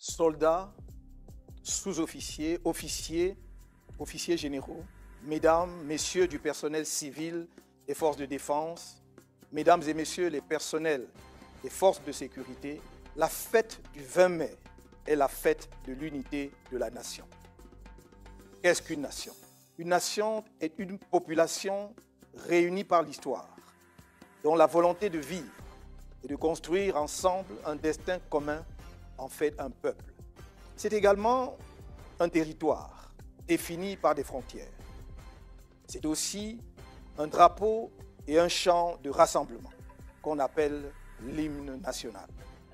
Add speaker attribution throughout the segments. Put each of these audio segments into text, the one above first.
Speaker 1: soldats, sous-officiers, officiers, officiers généraux, mesdames, messieurs du personnel civil des forces de défense, mesdames et messieurs les personnels des forces de sécurité, la fête du 20 mai est la fête de l'unité de la nation. Qu'est-ce qu'une nation? Une nation est une population réunie par l'histoire, dont la volonté de vivre et de construire ensemble un destin commun en fait un peuple. C'est également un territoire défini par des frontières. C'est aussi un drapeau et un chant de rassemblement qu'on appelle l'hymne national.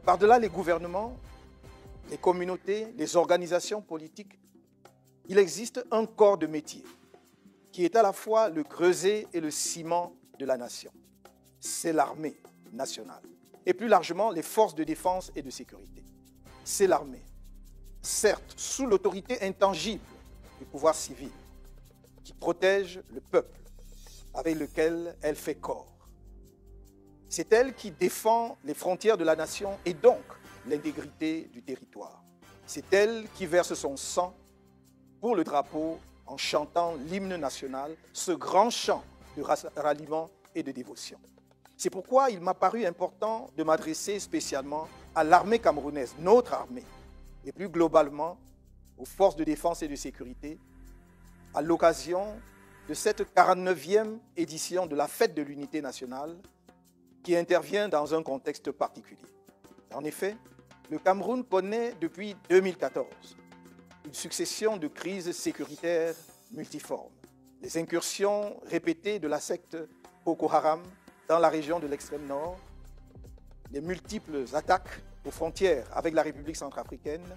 Speaker 1: Par-delà les gouvernements, les communautés, les organisations politiques, il existe un corps de métier qui est à la fois le creuset et le ciment de la nation. C'est l'armée nationale. Et plus largement, les forces de défense et de sécurité. C'est l'armée, certes sous l'autorité intangible du pouvoir civil, qui protège le peuple avec lequel elle fait corps. C'est elle qui défend les frontières de la nation et donc l'intégrité du territoire. C'est elle qui verse son sang pour le drapeau en chantant l'hymne national, ce grand chant de ralliement et de dévotion. C'est pourquoi il m'a paru important de m'adresser spécialement à l'armée camerounaise, notre armée, et plus globalement aux forces de défense et de sécurité, à l'occasion de cette 49e édition de la Fête de l'Unité nationale qui intervient dans un contexte particulier. En effet, le Cameroun connaît depuis 2014 une succession de crises sécuritaires multiformes. Les incursions répétées de la secte Boko Haram dans la région de l'extrême nord, les multiples attaques aux frontières avec la République centrafricaine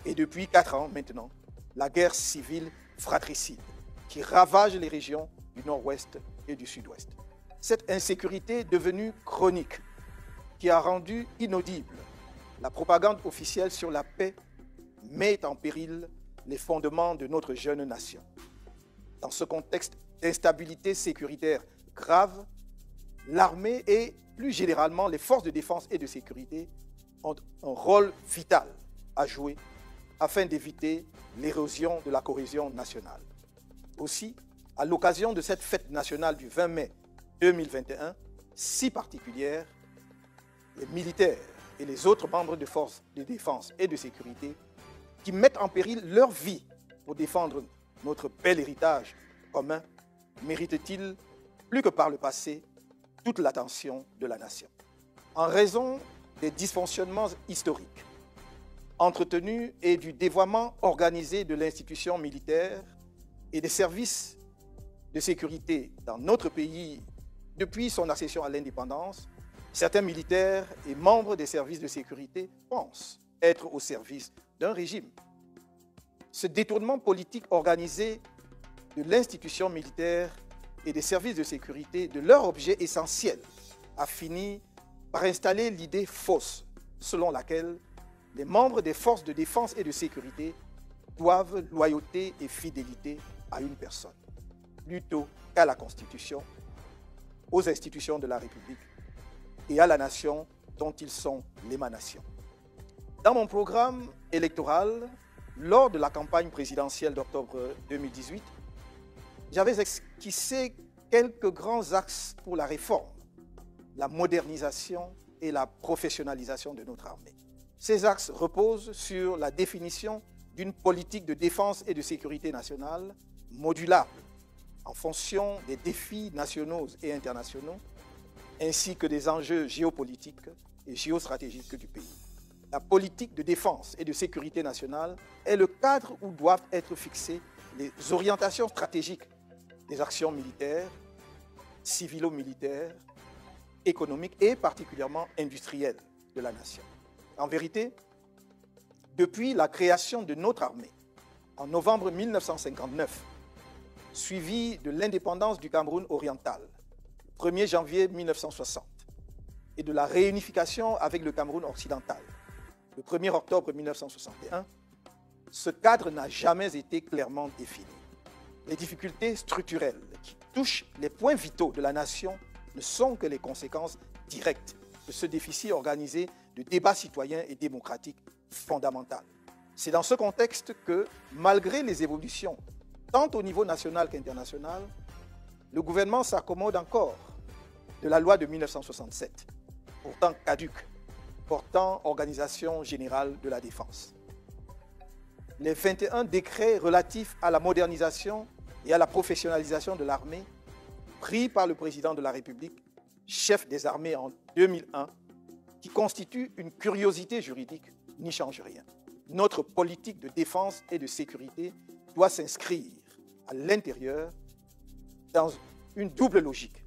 Speaker 1: et depuis 4 ans maintenant, la guerre civile fratricide qui ravage les régions du nord-ouest et du sud-ouest. Cette insécurité devenue chronique qui a rendu inaudible la propagande officielle sur la paix met en péril les fondements de notre jeune nation. Dans ce contexte d'instabilité sécuritaire grave, l'armée et plus généralement les forces de défense et de sécurité ont un rôle vital à jouer afin d'éviter l'érosion de la cohésion nationale. Aussi, à l'occasion de cette fête nationale du 20 mai 2021, si particulière, les militaires et les autres membres de forces de défense et de sécurité qui mettent en péril leur vie pour défendre notre bel héritage commun méritent-ils, plus que par le passé, toute l'attention de la nation. En raison des dysfonctionnements historiques entretenus et du dévoiement organisé de l'institution militaire et des services de sécurité dans notre pays depuis son accession à l'indépendance, certains militaires et membres des services de sécurité pensent être au service d'un régime. Ce détournement politique organisé de l'institution militaire et des services de sécurité de leur objet essentiel a fini par installer l'idée fausse selon laquelle les membres des forces de défense et de sécurité doivent loyauté et fidélité à une personne, plutôt qu'à la Constitution, aux institutions de la République et à la nation dont ils sont l'émanation. Dans mon programme électoral, lors de la campagne présidentielle d'octobre 2018, j'avais esquissé quelques grands axes pour la réforme, la modernisation et la professionnalisation de notre armée. Ces axes reposent sur la définition d'une politique de défense et de sécurité nationale modulable en fonction des défis nationaux et internationaux, ainsi que des enjeux géopolitiques et géostratégiques du pays. La politique de défense et de sécurité nationale est le cadre où doivent être fixées les orientations stratégiques des actions militaires, civilo-militaires, économiques et particulièrement industrielles de la nation. En vérité, depuis la création de notre armée en novembre 1959, suivie de l'indépendance du Cameroun oriental, le 1er janvier 1960, et de la réunification avec le Cameroun occidental, le 1er octobre 1961, ce cadre n'a jamais été clairement défini. Les difficultés structurelles qui touchent les points vitaux de la nation ne sont que les conséquences directes de ce déficit organisé de débats citoyens et démocratiques fondamentale. C'est dans ce contexte que, malgré les évolutions, tant au niveau national qu'international, le gouvernement s'accommode encore de la loi de 1967, pourtant caduque, portant Organisation générale de la défense. Les 21 décrets relatifs à la modernisation et à la professionnalisation de l'armée, pris par le président de la République, chef des armées en 2001, qui constituent une curiosité juridique, n'y changent rien. Notre politique de défense et de sécurité doit s'inscrire à l'intérieur dans une double logique.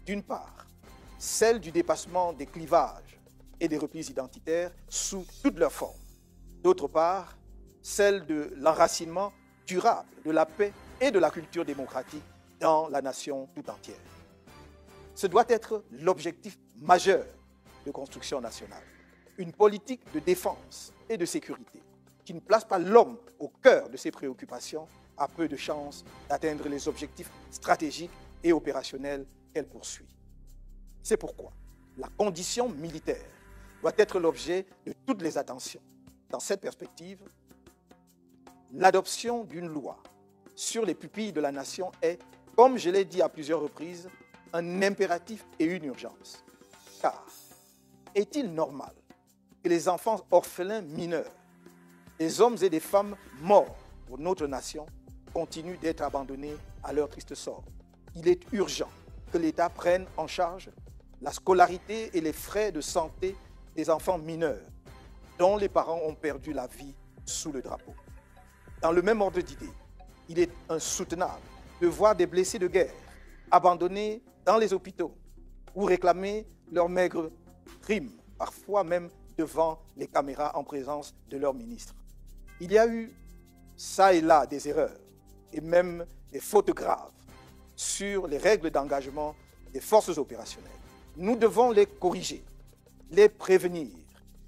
Speaker 1: D'une part, celle du dépassement des clivages et des replis identitaires sous toutes leurs formes. D'autre part, celle de l'enracinement durable de la paix et de la culture démocratique dans la nation tout entière. Ce doit être l'objectif majeur de construction nationale. Une politique de défense et de sécurité qui ne place pas l'homme au cœur de ses préoccupations a peu de chances d'atteindre les objectifs stratégiques et opérationnels qu'elle poursuit. C'est pourquoi la condition militaire doit être l'objet de toutes les attentions. Dans cette perspective, l'adoption d'une loi sur les pupilles de la nation est, comme je l'ai dit à plusieurs reprises, un impératif et une urgence. Car est-il normal que les enfants orphelins mineurs, des hommes et des femmes morts pour notre nation, continuent d'être abandonnés à leur triste sort? Il est urgent que l'État prenne en charge la scolarité et les frais de santé des enfants mineurs dont les parents ont perdu la vie sous le drapeau. Dans le même ordre d'idée, il est insoutenable de voir des blessés de guerre abandonnés dans les hôpitaux ou réclamer leurs maigres primes, parfois même devant les caméras en présence de leurs ministres. Il y a eu, ça et là, des erreurs et même des fautes graves sur les règles d'engagement des forces opérationnelles. Nous devons les corriger, les prévenir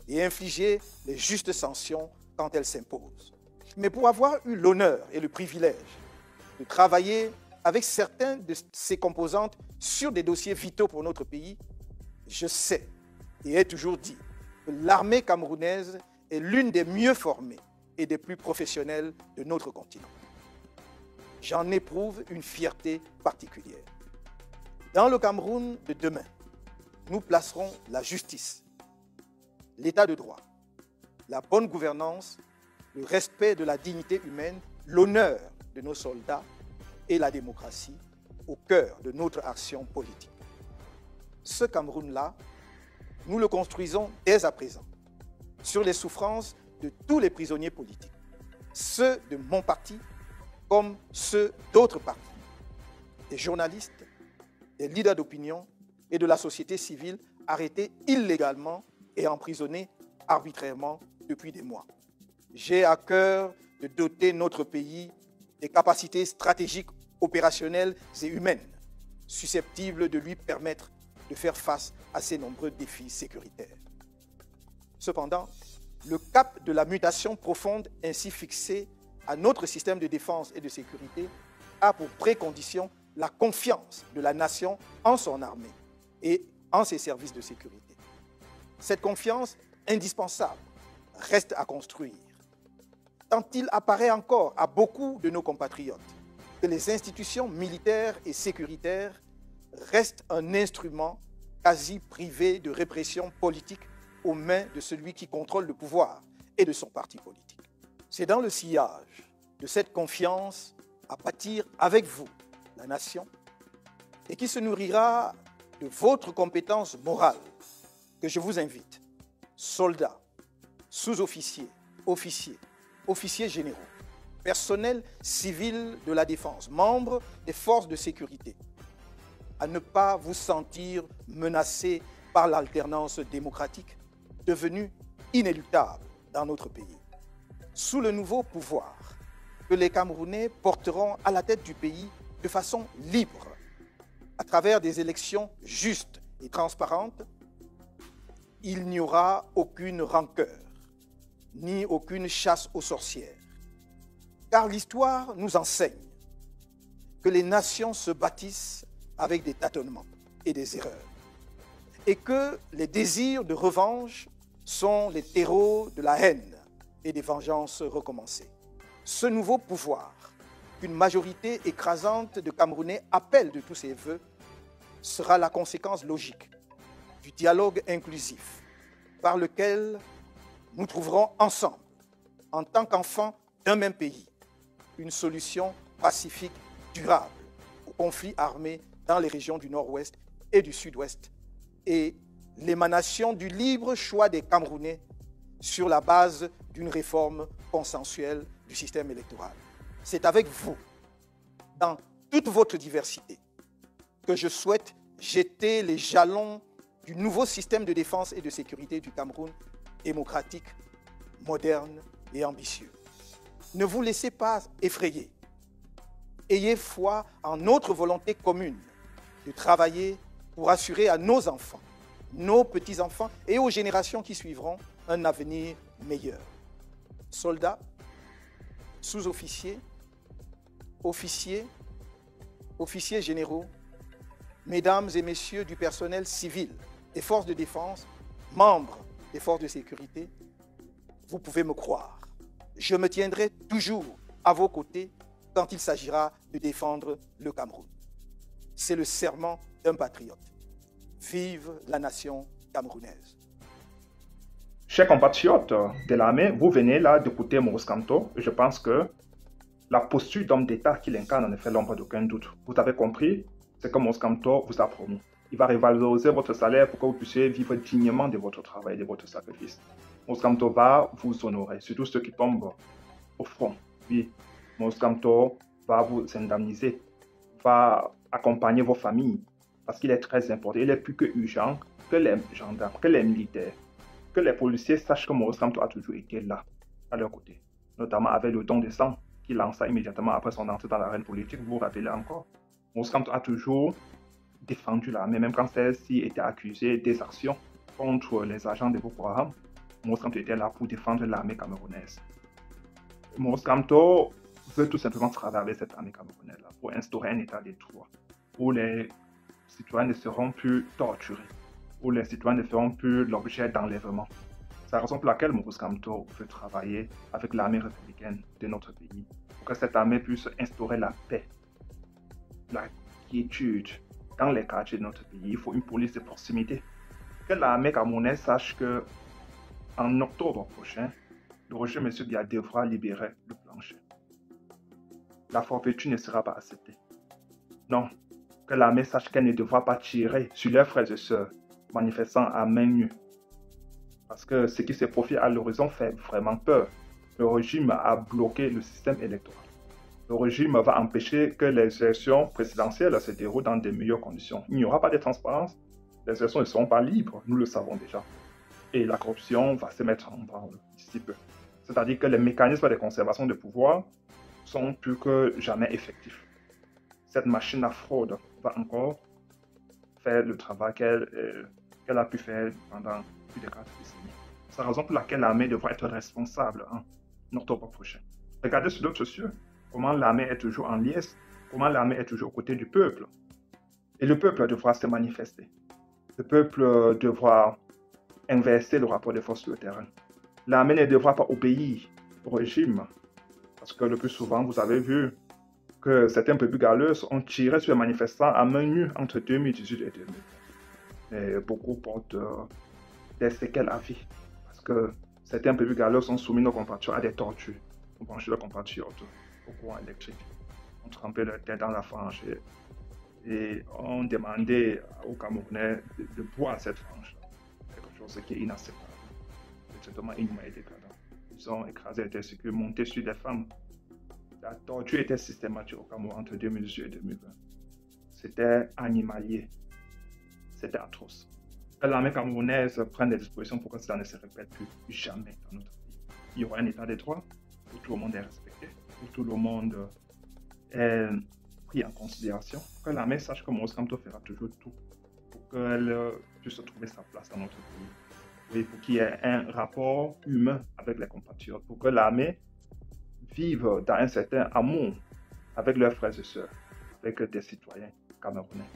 Speaker 1: et infliger les justes sanctions quand elles s'imposent. Mais pour avoir eu l'honneur et le privilège de travailler avec certains de ses composantes sur des dossiers vitaux pour notre pays, je sais et ai toujours dit que l'armée camerounaise est l'une des mieux formées et des plus professionnelles de notre continent. J'en éprouve une fierté particulière. Dans le Cameroun de demain, nous placerons la justice, l'état de droit, la bonne gouvernance, le respect de la dignité humaine, l'honneur de nos soldats et la démocratie au cœur de notre action politique. Ce Cameroun-là, nous le construisons dès à présent sur les souffrances de tous les prisonniers politiques, ceux de mon parti comme ceux d'autres partis, des journalistes, des leaders d'opinion et de la société civile arrêtés illégalement et emprisonnés arbitrairement depuis des mois. J'ai à cœur de doter notre pays des capacités stratégiques, opérationnelles et humaines susceptibles de lui permettre de faire face à ces nombreux défis sécuritaires. Cependant, le cap de la mutation profonde ainsi fixé à notre système de défense et de sécurité a pour précondition la confiance de la nation en son armée et en ses services de sécurité. Cette confiance indispensable reste à construire, tant il apparaît encore à beaucoup de nos compatriotes que les institutions militaires et sécuritaires restent un instrument quasi privé de répression politique aux mains de celui qui contrôle le pouvoir et de son parti politique. C'est dans le sillage de cette confiance à bâtir avec vous la nation et qui se nourrira de votre compétence morale que je vous invite, soldats, sous-officiers, officiers, officiers généraux, personnel civil de la défense, membres des forces de sécurité, à ne pas vous sentir menacés par l'alternance démocratique devenue inéluctable dans notre pays. Sous le nouveau pouvoir que les Camerounais porteront à la tête du pays de façon libre, à travers des élections justes et transparentes, il n'y aura aucune rancœur, ni aucune chasse aux sorcières. Car l'histoire nous enseigne que les nations se bâtissent avec des tâtonnements et des erreurs, et que les désirs de revanche sont les terreaux de la haine et des vengeances recommencées. Ce nouveau pouvoir qu'une majorité écrasante de Camerounais appelle de tous ses voeux sera la conséquence logique du dialogue inclusif par lequel nous trouverons ensemble, en tant qu'enfants d'un même pays, une solution pacifique durable aux conflits armés dans les régions du Nord-Ouest et du Sud-Ouest et l'émanation du libre choix des Camerounais sur la base d'une réforme consensuelle du système électoral. C'est avec vous, dans toute votre diversité, que je souhaite jeter les jalons du nouveau système de défense et de sécurité du Cameroun, démocratique, moderne et ambitieux. Ne vous laissez pas effrayer. Ayez foi en notre volonté commune de travailler pour assurer à nos enfants, nos petits-enfants et aux générations qui suivront un avenir meilleur. Soldats, sous-officiers, officiers, officiers généraux, mesdames et messieurs du personnel civil, des forces de défense, membres des forces de sécurité, vous pouvez me croire. Je me tiendrai toujours à vos côtés quand il s'agira de défendre le Cameroun. C'est le serment d'un patriote. Vive la nation camerounaise.
Speaker 2: Chers compatriotes de l'armée, vous venez là d'écouter Maurice Kamto. Je pense que la posture d'homme d'État qu'il incarne ne fait l'ombre d'aucun doute. Vous avez compris ce que Maurice Kamto vous a promis. Il va revaloriser votre salaire pour que vous puissiez vivre dignement de votre travail, de votre sacrifice. Maurice Kamto va vous honorer, surtout ceux qui tombent au front. Oui, Maurice Kamto va vous indemniser, va accompagner vos familles, parce qu'il est très important. Il est plus que urgent que les gendarmes, que les militaires, que les policiers sachent que Maurice Kamto a toujours été là, à leur côté, notamment avec le don de sang qu'il lança immédiatement après son entrée dans l'arène politique. Vous vous rappelez encore, Maurice Kamto a toujours défendu l'armée, même quand celle-ci était accusée d'exaction contre les agents de Boko Haram. Maurice Kamto était là pour défendre l'armée camerounaise. Maurice Kamto veut tout simplement travailler avec cette armée camerounaise-là pour instaurer un état de droit, où les citoyens ne seront plus torturés, où les citoyens ne feront plus l'objet d'enlèvement. C'est la raison pour laquelle Maurice Kamto veut travailler avec l'armée républicaine de notre pays, pour que cette armée puisse instaurer la paix, la quiétude dans les quartiers de notre pays. Il faut une police de proximité. Que l'armée camerounaise sache que en octobre prochain, le régime M. Biya devra libérer le plancher. La forfaiture ne sera pas acceptée. Non, que l'armée sache qu'elle ne devra pas tirer sur leurs frères et sœurs manifestant à main nue. Parce que ce qui se profile à l'horizon fait vraiment peur. Le régime a bloqué le système électoral. Le régime va empêcher que les élections présidentielles se déroulent dans de meilleures conditions. Il n'y aura pas de transparence. Les élections ne seront pas libres, nous le savons déjà. Et la corruption va se mettre en branle d'ici peu. C'est-à-dire que les mécanismes de conservation de pouvoir sont plus que jamais effectifs. Cette machine à fraude va encore faire le travail qu'elle a pu faire pendant plus de 4 décennies. C'est la raison pour laquelle l'armée devra être responsable en octobre prochain. Regardez sur d'autres cieux comment l'armée est toujours en liesse, comment l'armée est toujours aux côtés du peuple. Et le peuple devra se manifester. Le peuple devra inverser le rapport de force sur le terrain. L'armée ne devra pas obéir au régime, parce que le plus souvent, vous avez vu que certains peuplades galeuses ont tiré sur les manifestants à main nue entre 2018 et 2020. Et beaucoup portent des séquelles à vie, parce que certains peuplades galeuses ont soumis nos compatriotes à des tortures. On branchait leurs compatriotes au courant électrique, on trempait leur tête dans la fange et on demandait aux Camerounais de boire cette fange. Quelque chose qui est inacceptable. Le traitement inhumain et décadent. Ils ont écrasé les testicules, monté sur des femmes. La torture était systématique au Cameroun entre 2018 et 2020. C'était animalier. C'était atroce. Que l'armée camerounaise prenne des dispositions pour que cela ne se répète plus jamais dans notre pays. Il y aura un état de droit où tout le monde est respecté, où tout le monde est pris en considération. Que l'armée sache que Maurice Kamto fera toujours tout pour qu'elle puisse trouver sa place dans notre pays. Et pour qu'il y ait un rapport humain avec les compatriotes, pour que l'armée vive dans un certain amour avec leurs frères et sœurs, avec des citoyens camerounais.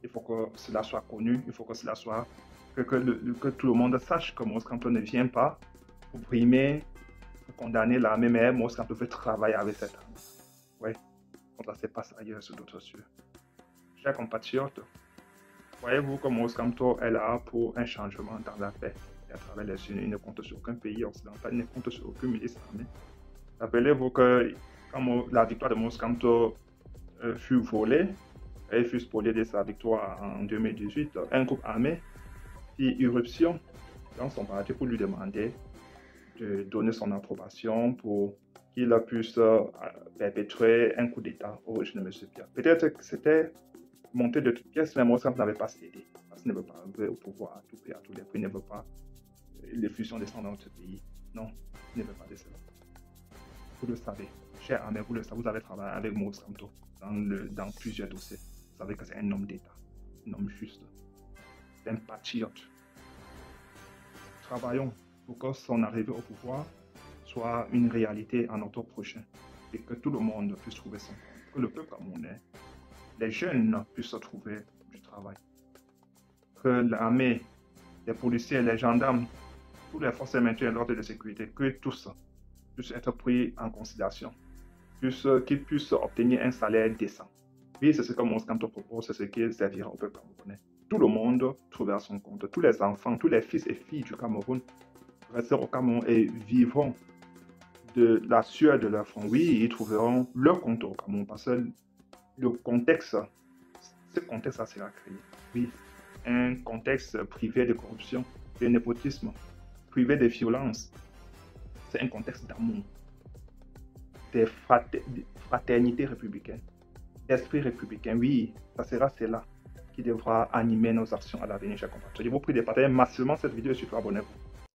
Speaker 2: Il faut que cela soit connu, il faut que cela soit que tout le monde sache que Maurice Kamto ne vient pas pour brimer, pour condamner l'armée, mais Maurice Kamto veut travailler avec cette armée. Oui, ça se passe ailleurs sur d'autres cieux. Chers compatriotes, voyez-vous que Maurice Kamto est là pour un changement dans la paix. Et à travers les unis, il ne compte sur aucun pays occidental, il ne compte sur aucun milice armé. Rappelez-vous que quand la victoire de Maurice Kamto fut volée, et fut spoliée de sa victoire en 2018, un groupe armé fit irruption dans son parti pour lui demander de donner son approbation pour qu'il puisse perpétrer un coup d'État au régime de M. Biya. Peut-être que c'était monté de toutes pièces, mais Maurice Kamto n'avait pas cédé. Parce qu'il ne veut pas arriver au pouvoir à tout prix, à tous les prix. Il ne veut pas les fusions descendre dans notre pays. Non, il ne veut pas de cela. Vous le savez, cher ami, vous le savez, vous avez travaillé avec Maurice Kamto dans plusieurs dossiers. Vous savez que c'est un homme d'État, un homme juste, un patriote. Travaillons pour que son arrivée au pouvoir soit une réalité en octobre prochain et que tout le monde puisse trouver son compte, que le peuple camerounais, les jeunes puissent trouver du travail, que l'armée, les policiers, les gendarmes, toutes les forces de maintien et l'ordre de sécurité, que tous puissent être pris en considération, qu'ils puissent obtenir un salaire décent. Oui, c'est ce que Maurice Kamto propose, c'est ce qui servira au peuple camerounais. Tout le monde trouvera son compte, tous les enfants, tous les fils et filles du Cameroun resteront au Cameroun et vivront de la sueur de leur front. Oui, ils trouveront leur compte au Cameroun parce que le contexte, ce contexte sera créé. Oui, un contexte privé de corruption, de népotisme, privé de violence. C'est un contexte d'amour, de fraternité républicaine, d'esprit républicain. Oui, ça sera cela qui devra animer nos actions à l'avenir, chers compatriotes. Je vous prie de partager massivement cette vidéo et surtout abonnez-vous.